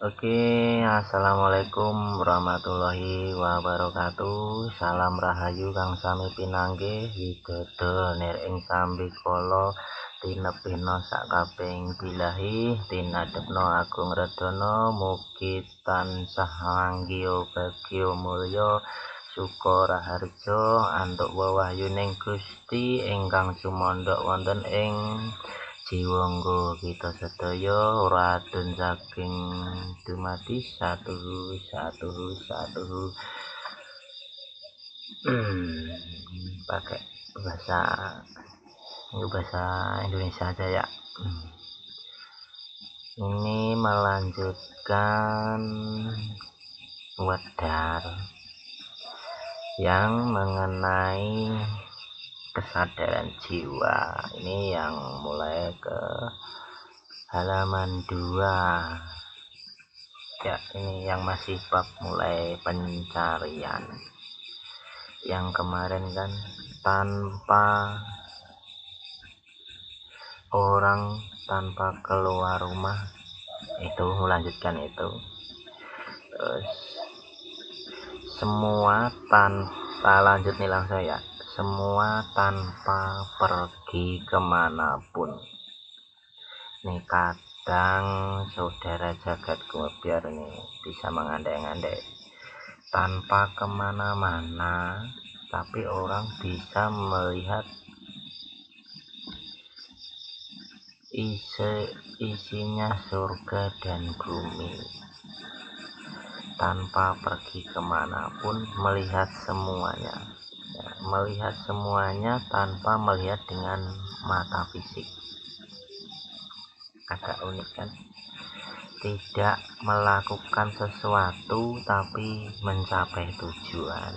Oke, assalamualaikum warahmatullahi wabarakatuh. Salam rahayu kang sami pinanggih widodo nir ing sambikala tinepina sakabehing bilahi tinadepna agung redana mugi tansah langgio bagyo mulya suka raharja antuk wewahyuning Gusti ingkang sumandhak wonten ing jiwangga kita sedaya radun saking dumadi satu pakai bahasa Indonesia aja ya. Ini melanjutkan wedar yang mengenai kesadaran jiwa. Ini yang mulai ke halaman 2 ya, ini yang masih bab mulai pencarian. Yang kemarin kan tanpa orang, tanpa keluar rumah, itu melanjutkan itu. Terus semua tanpa lanjut nih langsung ya, semua tanpa pergi kemanapun. Nih kadang saudara jagat gobiar nih bisa mengandai-andai tanpa kemana-mana, tapi orang bisa melihat isinya surga dan bumi. Tanpa pergi kemanapun, melihat semuanya ya, melihat semuanya tanpa melihat dengan mata fisik. Agak unik kan? Tidak melakukan sesuatu tapi mencapai tujuan.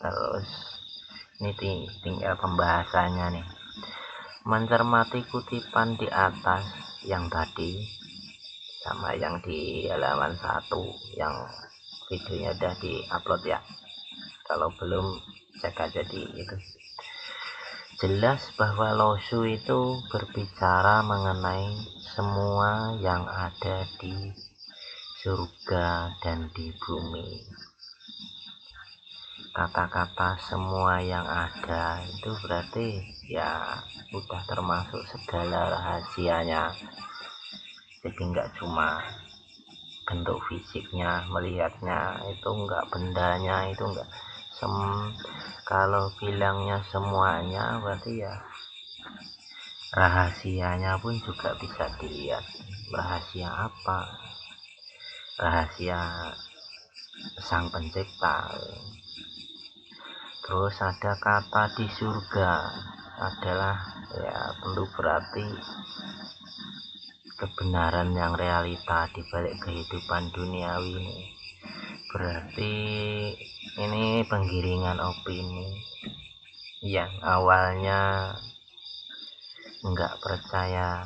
Terus ini tinggal pembahasannya nih. Mencermati kutipan di atas yang tadi sama yang di halaman 1 yang videonya udah di-upload ya. Kalau belum cek aja di itu. Jelas bahwa Losu itu berbicara mengenai semua yang ada di surga dan di bumi. Kata-kata semua yang ada itu berarti ya udah termasuk segala rahasianya. Jadi nggak cuma bentuk fisiknya, melihatnya itu enggak, bendanya itu enggak. Kalau bilangnya semuanya berarti ya rahasianya pun juga bisa dilihat. Rahasia apa? Rahasia sang pencipta. Terus ada kata di surga adalah ya tentu berarti kebenaran yang realita di balik kehidupan duniawi ini. Berarti ini penggiringan opini yang awalnya enggak percaya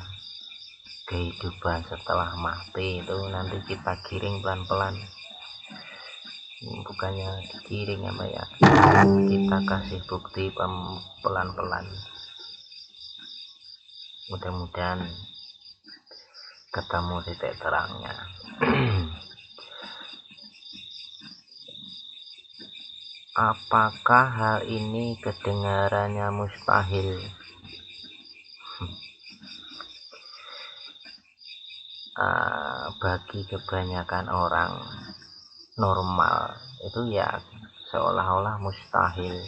kehidupan setelah mati itu nanti kita giring pelan-pelan. Bukannya digiring apa ya, kita kasih bukti pelan-pelan. Mudah-mudahan ketemu titik terangnya. Apakah hal ini kedengarannya mustahil? Bagi kebanyakan orang normal itu ya seolah-olah mustahil,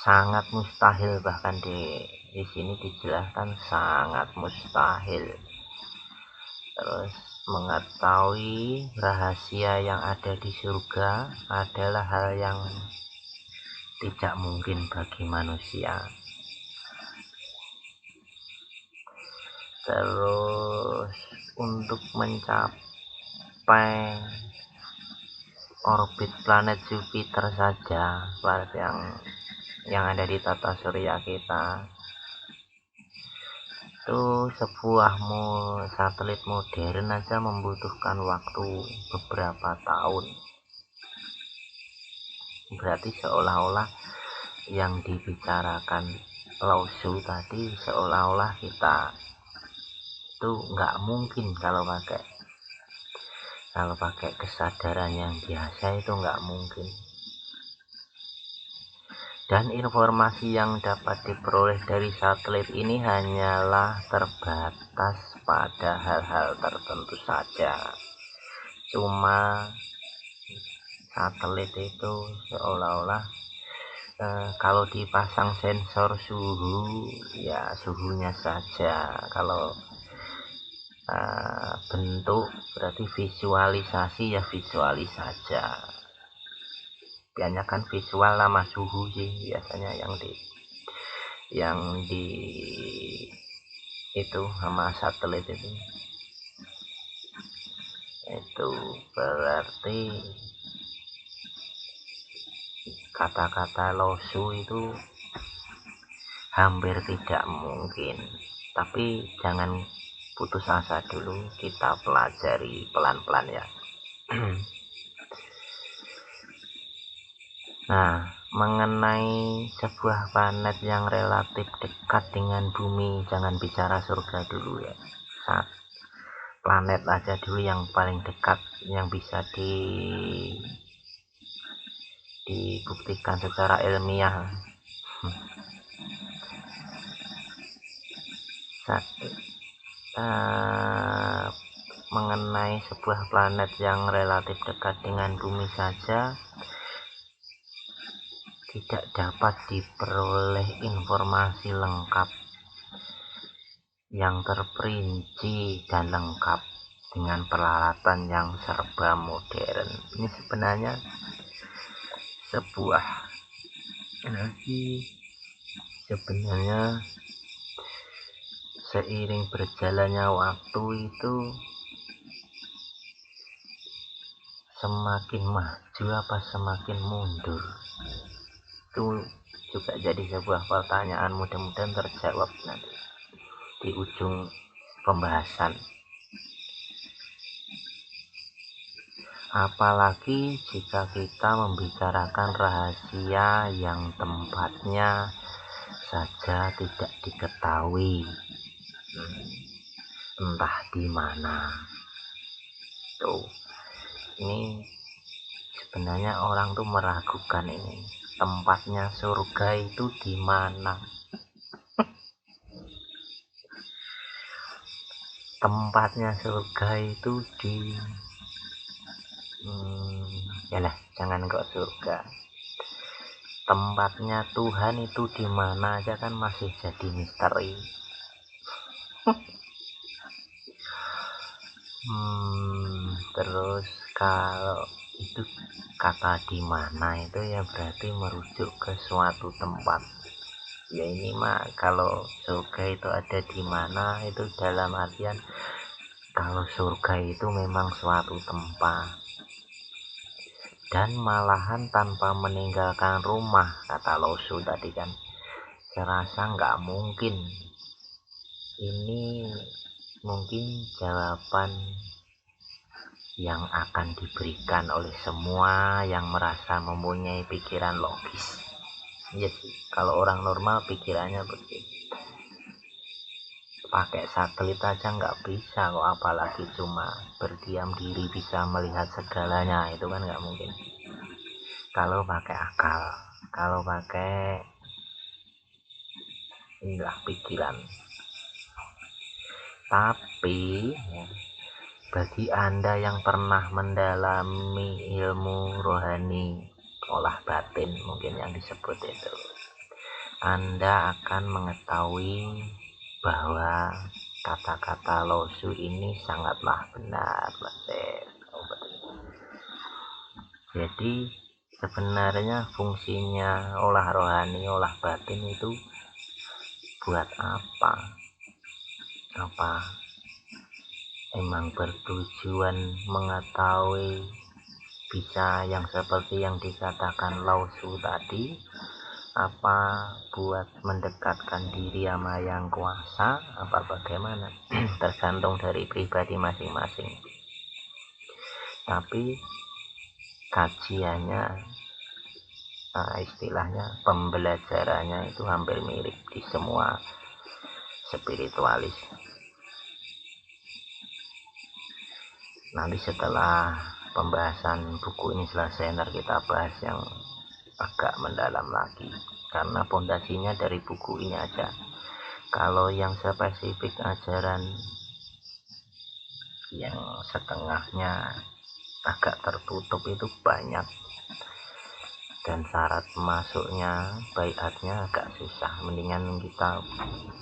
sangat mustahil, bahkan di sini dijelaskan sangat mustahil. Terus mengetahui rahasia yang ada di surga adalah hal yang tidak mungkin bagi manusia. Terus untuk mencapai orbit planet Jupiter saja, planet yang ada di tata surya kita, itu sebuah satelit modern aja membutuhkan waktu beberapa tahun. Berarti seolah-olah yang dibicarakan lausu tadi seolah-olah kita itu nggak mungkin kalau pakai kesadaran yang biasa itu nggak mungkin. Dan informasi yang dapat diperoleh dari satelit ini hanyalah terbatas pada hal-hal tertentu saja. Cuma satelit itu seolah-olah kalau dipasang sensor suhu ya suhunya saja, kalau bentuk berarti visualisasi ya visualis saja. Kebanyakan visual sama suhu sih biasanya yang di itu sama satelit itu berarti kata-kata losu itu hampir tidak mungkin, tapi jangan putus asa dulu, kita pelajari pelan-pelan ya. Nah, mengenai sebuah planet yang relatif dekat dengan bumi, jangan bicara surga dulu ya, planet aja dulu yang paling dekat, yang bisa dibuktikan secara ilmiah. Mengenai sebuah planet yang relatif dekat dengan bumi saja tidak dapat diperoleh informasi lengkap yang terperinci dan lengkap dengan peralatan yang serba modern. Ini sebenarnya seiring berjalannya waktu itu semakin maju apa semakin mundur, itu juga jadi sebuah pertanyaan, mudah-mudahan terjawab nanti di ujung pembahasan. Apalagi jika kita membicarakan rahasia yang tempatnya saja tidak diketahui, entah di mana. Tuh, ini sebenarnya orang tuh meragukan ini, tempatnya surga itu di mana? Tempatnya surga itu jangan kok surga, tempatnya Tuhan itu di mana aja kan masih jadi misteri. Terus kalau itu kata di mana itu ya berarti merujuk ke suatu tempat. Ya ini mah kalau surga itu ada di mana itu dalam artian kalau surga itu memang suatu tempat dan malahan tanpa meninggalkan rumah, kata Losu tadi kan. Serasa nggak mungkin. Ini mungkin jawaban yang akan diberikan oleh semua yang merasa mempunyai pikiran logis. Iya sih, kalau orang normal pikirannya begitu. Pakai satelit aja nggak bisa kok, apalagi cuma berdiam diri bisa melihat segalanya, itu kan nggak mungkin. Kalau pakai akal, kalau pakai pikiran. Tapi bagi Anda yang pernah mendalami ilmu rohani, olah batin mungkin yang disebut itu, Anda akan mengetahui bahwa kata-kata Losu ini sangatlah benar. Jadi sebenarnya fungsinya olah rohani, olah batin itu buat apa? Emang bertujuan mengetahui bisa yang seperti yang dikatakan Lausu tadi, apa buat mendekatkan diri sama yang kuasa, apa bagaimana? Tergantung dari pribadi masing-masing. Tapi kajiannya istilahnya pembelajarannya itu hampir mirip di semua spiritualis. Nanti setelah pembahasan buku ini selesai, ntar kita bahas yang agak mendalam lagi, karena pondasinya dari buku ini aja. Kalau yang spesifik ajaran yang setengahnya agak tertutup itu banyak, dan syarat masuknya baiatnya agak susah. Mendingan kita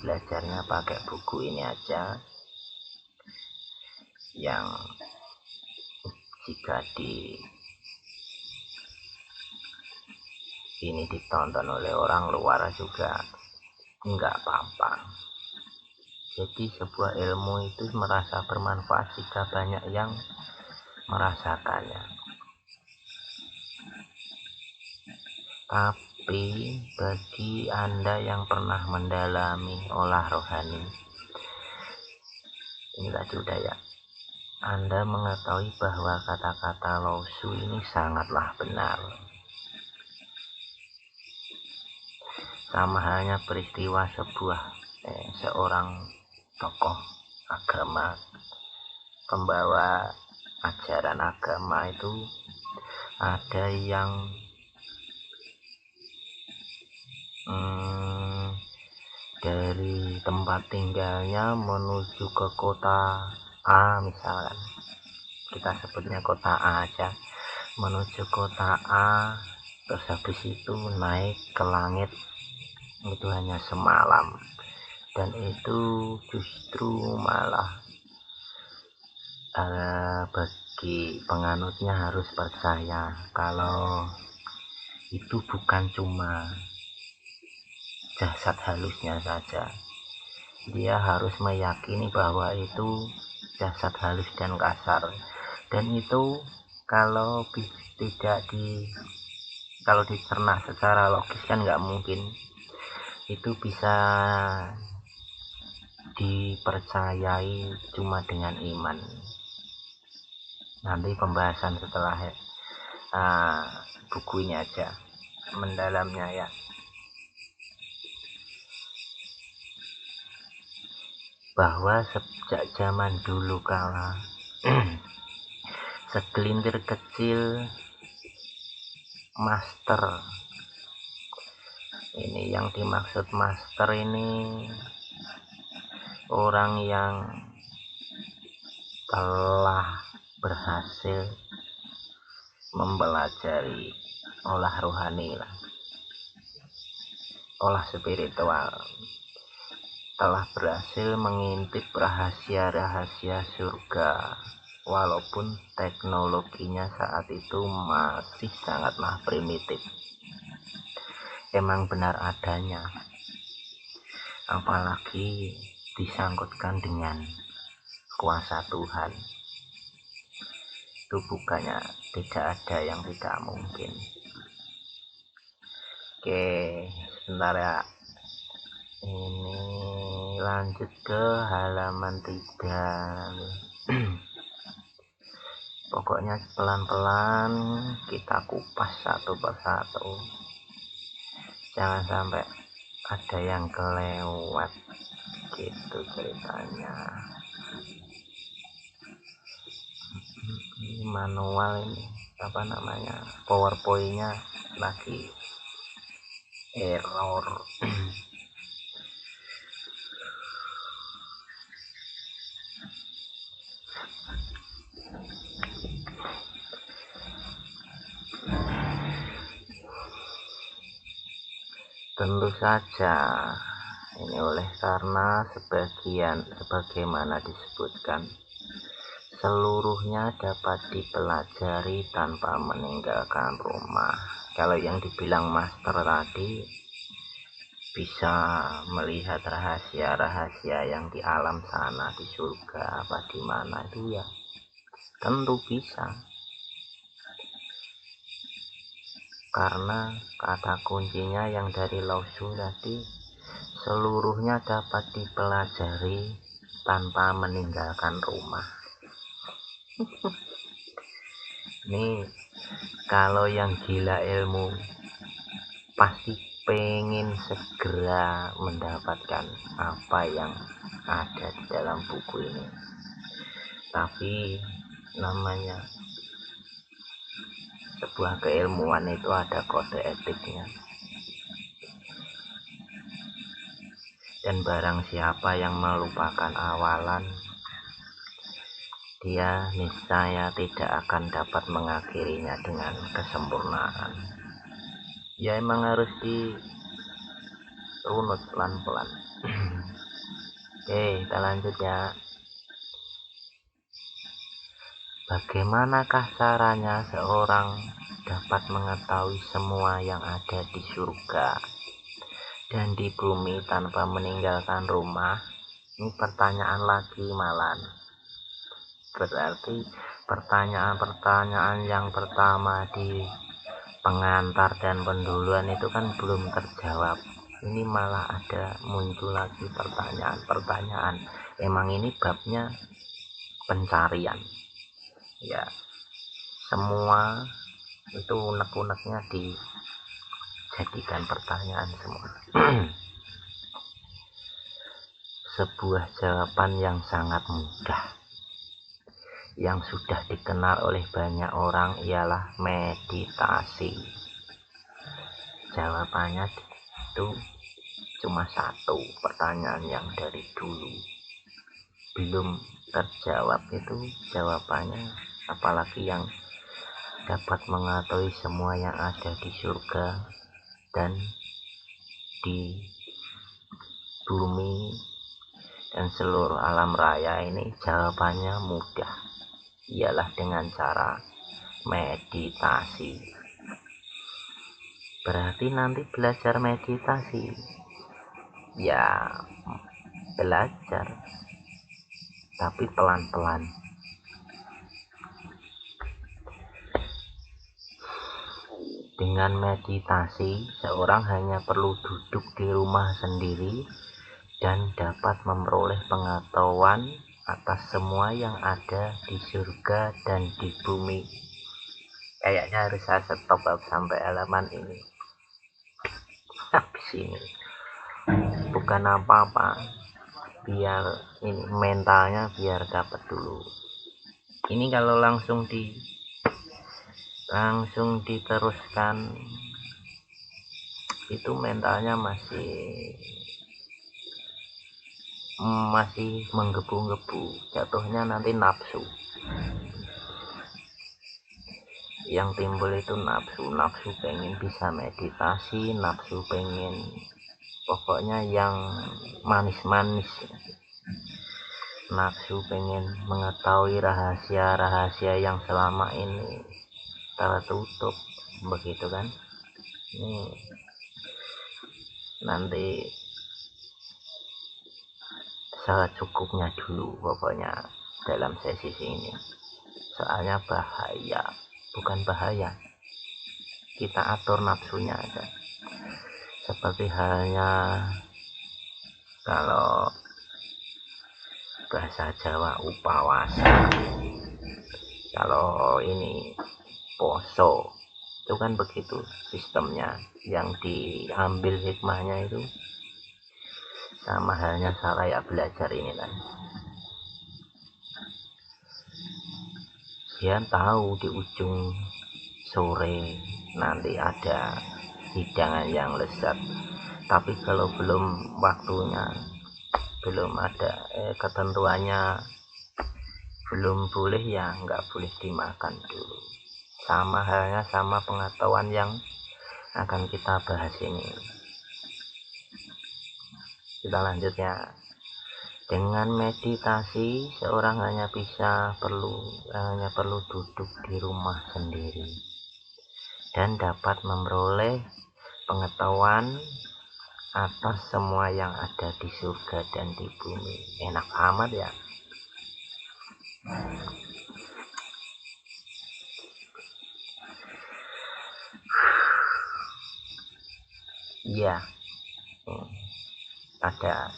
belajarnya pakai buku ini aja, yang jika ini ditonton oleh orang luar juga enggak apa-apa. Jadi sebuah ilmu itu merasa bermanfaat jika banyak yang merasakannya. Tapi bagi Anda yang pernah mendalami olah rohani, ini tadi udah ya, Anda mengetahui bahwa kata-kata Lao-Tzu ini sangatlah benar. Sama halnya peristiwa seorang tokoh agama, pembawa ajaran agama itu ada yang dari tempat tinggalnya menuju ke kota A, misalkan kita sebutnya kota A aja, menuju kota A, terus habis itu naik ke langit itu hanya semalam, dan itu justru malah bagi penganutnya harus percaya kalau itu bukan cuma jasad halusnya saja. Dia harus meyakini bahwa itu jasad halus dan kasar, dan itu kalau kalau dicerna secara logis kan nggak mungkin itu bisa dipercayai cuma dengan iman. Nanti pembahasan setelah buku ini aja mendalamnya ya. Bahwa sejak zaman dulu kala segelintir kecil master, ini yang dimaksud master ini orang yang telah berhasil mempelajari olah rohani lah, olah spiritual, telah berhasil mengintip rahasia-rahasia surga, walaupun teknologinya saat itu masih sangatlah primitif. Emang benar adanya, apalagi disangkutkan dengan kuasa Tuhan, itu bukannya tidak ada yang tidak mungkin. Oke, sebentar ya, ini lanjut ke halaman 3. Pokoknya pelan-pelan kita kupas satu persatu, jangan sampai ada yang kelewat gitu ceritanya. Ini manual, ini apa namanya, powerpointnya lagi error. Tentu saja ini karena sebagaimana disebutkan, seluruhnya dapat dipelajari tanpa meninggalkan rumah. Kalau yang dibilang master tadi bisa melihat rahasia-rahasia yang di alam sana, di surga apa di mana, itu ya tentu bisa, karena kata kuncinya yang dari Lao-Tzu tadi, seluruhnya dapat dipelajari tanpa meninggalkan rumah. Ini kalau yang gila ilmu pasti pengen segera mendapatkan apa yang ada di dalam buku ini. Tapi namanya sebuah keilmuan itu ada kode etiknya. Dan barang siapa yang melupakan awalan, dia niscaya tidak akan dapat mengakhirinya dengan kesempurnaan. Ya emang harus dirunut pelan-pelan. Oke, kita lanjut ya. Bagaimanakah caranya seorang dapat mengetahui semua yang ada di surga dan di bumi tanpa meninggalkan rumah? Ini pertanyaan lagi malan. Berarti pertanyaan-pertanyaan yang pertama di pengantar dan penduluan itu kan belum terjawab. Ini malah ada muncul lagi pertanyaan-pertanyaan. Emang ini babnya pencarian. Ya, semua itu unek-uneknya dijadikan pertanyaan semua. Sebuah jawaban yang sangat mudah yang sudah dikenal oleh banyak orang ialah meditasi. Jawabannya itu cuma satu, pertanyaan yang dari dulu belum terjawab itu jawabannya, apalagi yang dapat mengetahui semua yang ada di surga dan di bumi dan seluruh alam raya. Ini jawabannya mudah, ialah dengan cara meditasi. Berarti nanti belajar meditasi, ya belajar tapi pelan-pelan. Dengan meditasi, seorang hanya perlu duduk di rumah sendiri dan dapat memperoleh pengetahuan atas semua yang ada di surga dan di bumi. Kayaknya harus saya stop sampai halaman ini. Habis ini bukan apa-apa, biar ini mentalnya biar dapat dulu. Ini kalau langsung diteruskan itu mentalnya masih menggebu-gebu, jatuhnya nanti nafsu. Yang timbul itu nafsu pengen bisa meditasi, nafsu pengen pokoknya yang manis-manis, nafsu pengen mengetahui rahasia-rahasia yang selama ini tertutup, begitu kan. Ini nanti secukupnya dulu pokoknya dalam sesi ini, soalnya bukan bahaya, kita atur nafsunya aja. Seperti halnya kalau bahasa Jawa upawasa, kalau ini poso, itu kan begitu sistemnya. Yang diambil hikmahnya itu sama halnya saya belajar ini kan. Dia tahu di ujung sore nanti ada hidangan yang lezat, tapi kalau belum waktunya, belum ada ketentuannya, belum boleh, ya nggak boleh dimakan dulu. Sama halnya sama pengetahuan yang akan kita bahas ini. Kita lanjut ya. Dengan meditasi, seorang hanya perlu duduk di rumah sendiri dan dapat memperoleh pengetahuan atas semua yang ada di surga dan di bumi. Enak amat ya. Iya, ada.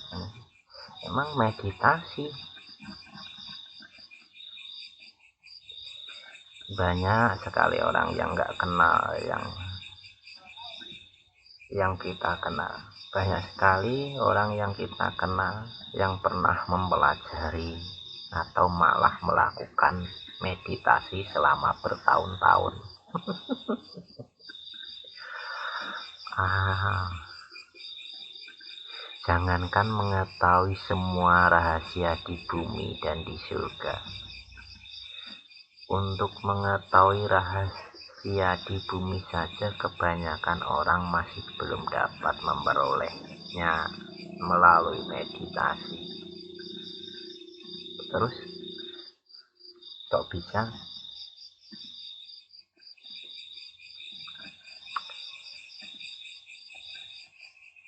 Emang meditasi banyak sekali orang yang nggak kenal, yang yang kita kenal. Banyak sekali orang yang kita kenal yang pernah mempelajari atau malah melakukan meditasi selama bertahun-tahun. Jangankan mengetahui semua rahasia di bumi dan di surga, untuk mengetahui rahasia di bumi saja kebanyakan orang masih belum dapat memperolehnya melalui meditasi. Terus kok bisa?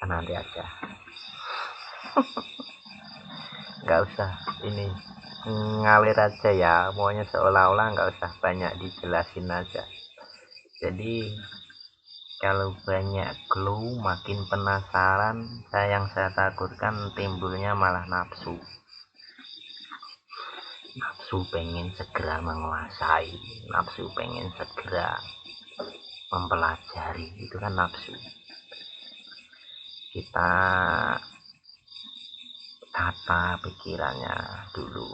Nanti aja, nggak usah ini ngalir aja ya, maunya seolah-olah nggak usah banyak dijelasin aja. Jadi kalau banyak clue makin penasaran, yang saya takutkan timbulnya malah nafsu pengen segera menguasai, nafsu pengen segera mempelajari, itu kan nafsu. Kita tata pikirannya dulu.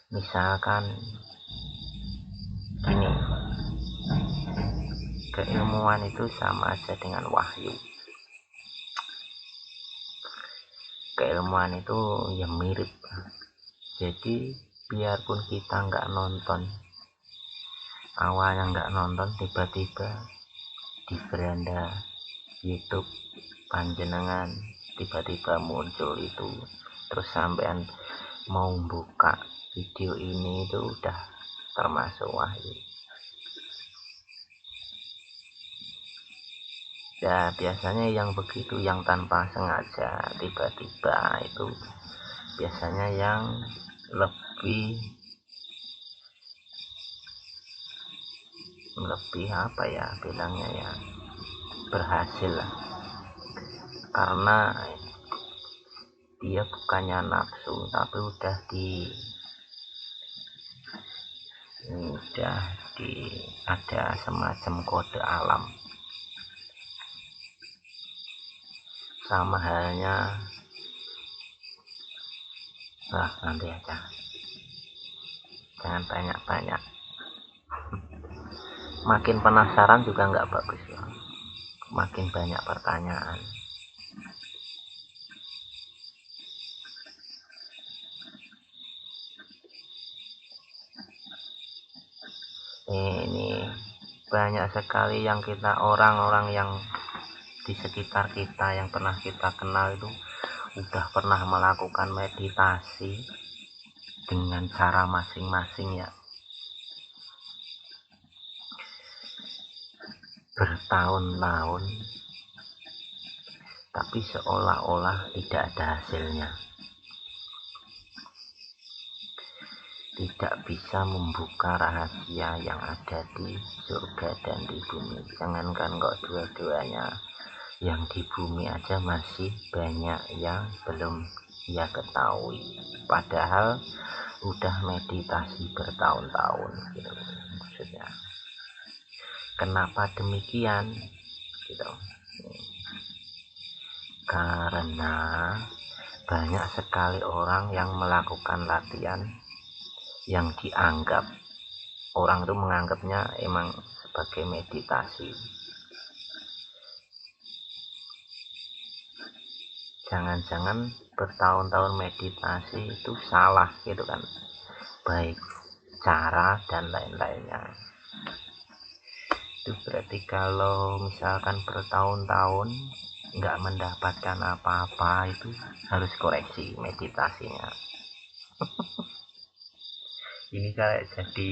Misalkan gini, keilmuan itu sama aja dengan wahyu. Keilmuan itu ya mirip. Jadi biarpun kita nggak nonton, awalnya nggak nonton, tiba-tiba di beranda YouTube panjenengan tiba-tiba muncul itu, terus sampean mau buka video ini, itu udah termasuk wahyu. Ya biasanya yang begitu, yang tanpa sengaja tiba-tiba, itu biasanya yang lebih apa ya bilangnya ya, berhasil lah, karena dia bukannya nafsu tapi udah ada semacam kode alam. Sama halnya, nanti aja, jangan banyak-banyak, makin penasaran juga nggak bagus ya, makin banyak pertanyaan. Ini banyak sekali yang kita, orang-orang yang di sekitar kita yang pernah kita kenal itu udah pernah melakukan meditasi dengan cara masing-masing ya, bertahun-tahun, tapi seolah-olah tidak ada hasilnya, tidak bisa membuka rahasia yang ada di surga dan di bumi. Jangankan kok dua-duanya, yang di bumi aja masih banyak yang belum ia ketahui, padahal udah meditasi bertahun-tahun gitu maksudnya. Kenapa demikian gitu? Karena banyak sekali orang yang melakukan latihan yang dianggap, orang itu menganggapnya emang sebagai meditasi. Jangan-jangan bertahun-tahun meditasi itu salah gitu kan, baik cara dan lain-lainnya. Itu berarti kalau misalkan bertahun-tahun nggak mendapatkan apa-apa, itu harus koreksi meditasinya. Ini kayak jadi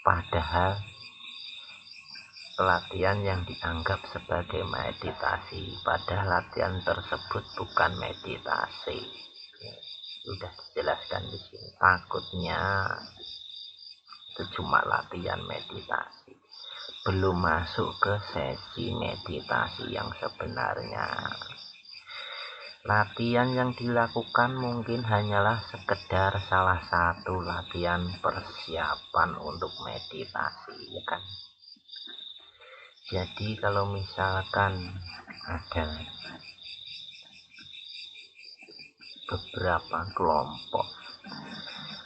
padahal latihan yang dianggap sebagai meditasi, padahal latihan tersebut bukan meditasi. Sudah dijelaskan di sini. Takutnya itu cuma latihan meditasi, belum masuk ke sesi meditasi yang sebenarnya. Latihan yang dilakukan mungkin hanyalah sekedar salah satu latihan persiapan untuk meditasi, ya kan? Jadi kalau misalkan ada beberapa kelompok,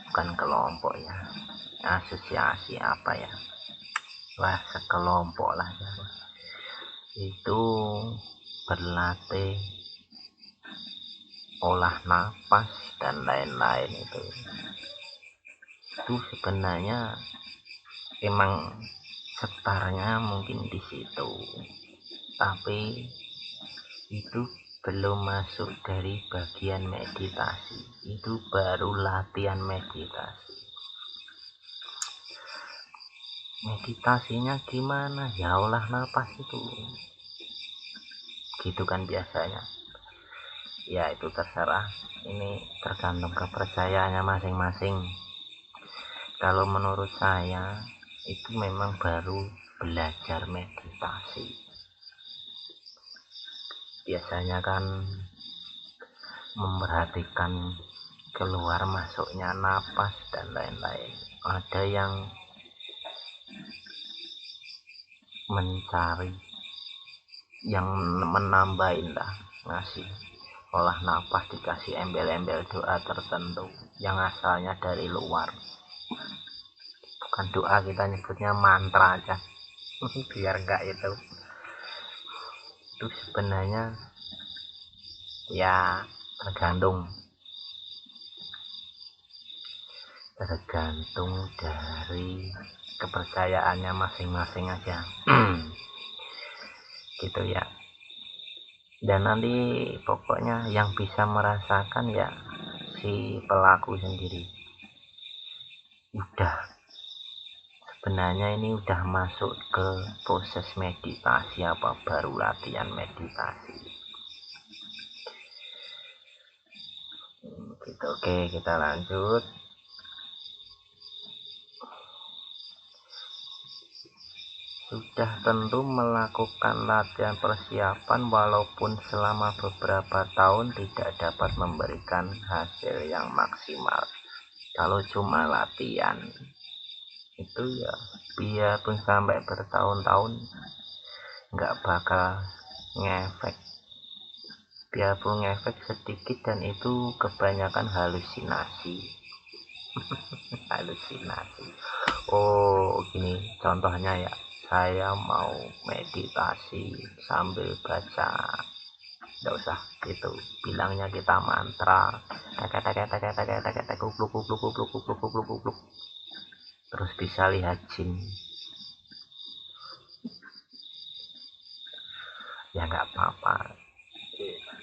bukan kelompok ya, asosiasi apa ya, wah sekelompok lah ya, itu berlatih olah nafas dan lain-lain, itu sebenarnya emang setarnya mungkin di situ, tapi itu belum masuk dari bagian meditasi, itu baru latihan meditasi. Meditasinya gimana ya, olah nafas itu gitu kan biasanya ya, itu terserah, ini tergantung kepercayaannya masing-masing. Kalau menurut saya itu memang baru belajar meditasi. Biasanya kan memperhatikan keluar masuknya napas dan lain-lain. Ada yang mencari, yang menambahin lah, ngasih olah napas, dikasih embel-embel doa tertentu yang asalnya dari luar. Bukan doa, kita nyebutnya mantra aja biar enggak itu sebenarnya ya tergantung dari kepercayaannya masing-masing aja gitu ya. Dan nanti pokoknya yang bisa merasakan ya si pelaku sendiri. Sebenarnya ini udah masuk ke proses meditasi apa baru latihan meditasi gitu. Oke, kita lanjut. Sudah tentu melakukan latihan persiapan walaupun selama beberapa tahun tidak dapat memberikan hasil yang maksimal. Kalau cuma latihan itu ya biarpun sampai bertahun-tahun nggak bakal ngefek, biarpun ngefek sedikit dan itu kebanyakan halusinasi halusinasi. Oh gini contohnya ya, saya mau meditasi sambil baca, nggak usah itu, bilangnya kita mantra terus bisa lihat jin, ya nggak apa-apa,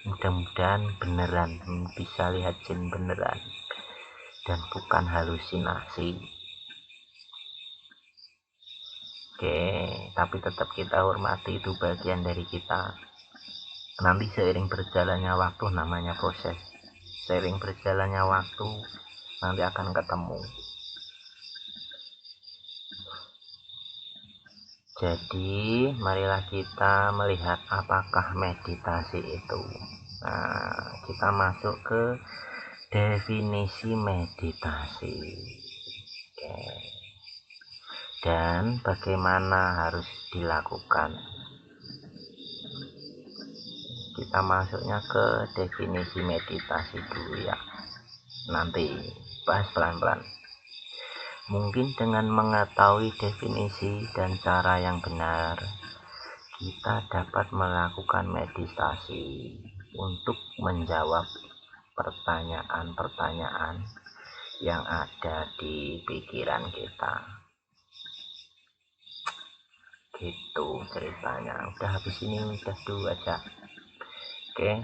mudah-mudahan beneran bisa lihat jin beneran dan bukan halusinasi. Oke, tapi tetap kita hormati, itu bagian dari kita. Nanti seiring berjalannya waktu, namanya proses, seiring berjalannya waktu nanti akan ketemu. Jadi marilah kita melihat apakah meditasi itu. Nah, kita masuk ke definisi meditasi. Oke. Dan bagaimana harus dilakukan. Kita masuknya ke definisi meditasi dulu ya. Nanti bahas pelan-pelan. Mungkin dengan mengetahui definisi dan cara yang benar, kita dapat melakukan meditasi untuk menjawab pertanyaan-pertanyaan yang ada di pikiran kita. Gitu ceritanya. Udah habis ini, udah dulu aja. Oke,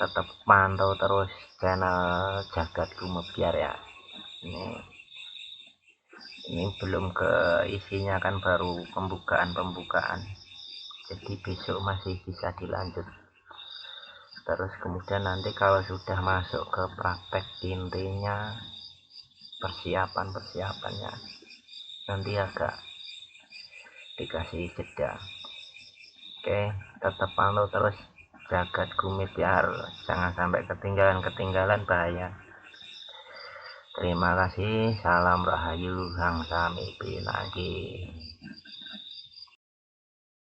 tetap pantau terus channel Jagat Gumebyar ya. Ini belum ke isinya kan, baru pembukaan. Jadi besok masih bisa dilanjut. Terus kemudian nanti kalau sudah masuk ke praktek intinya, persiapannya nanti agak dikasih jeda. Oke, tetap pantau terus. jagat gumit biar jangan sampai ketinggalan bahaya. Terima kasih, salam rahayu, hang sami pinangki.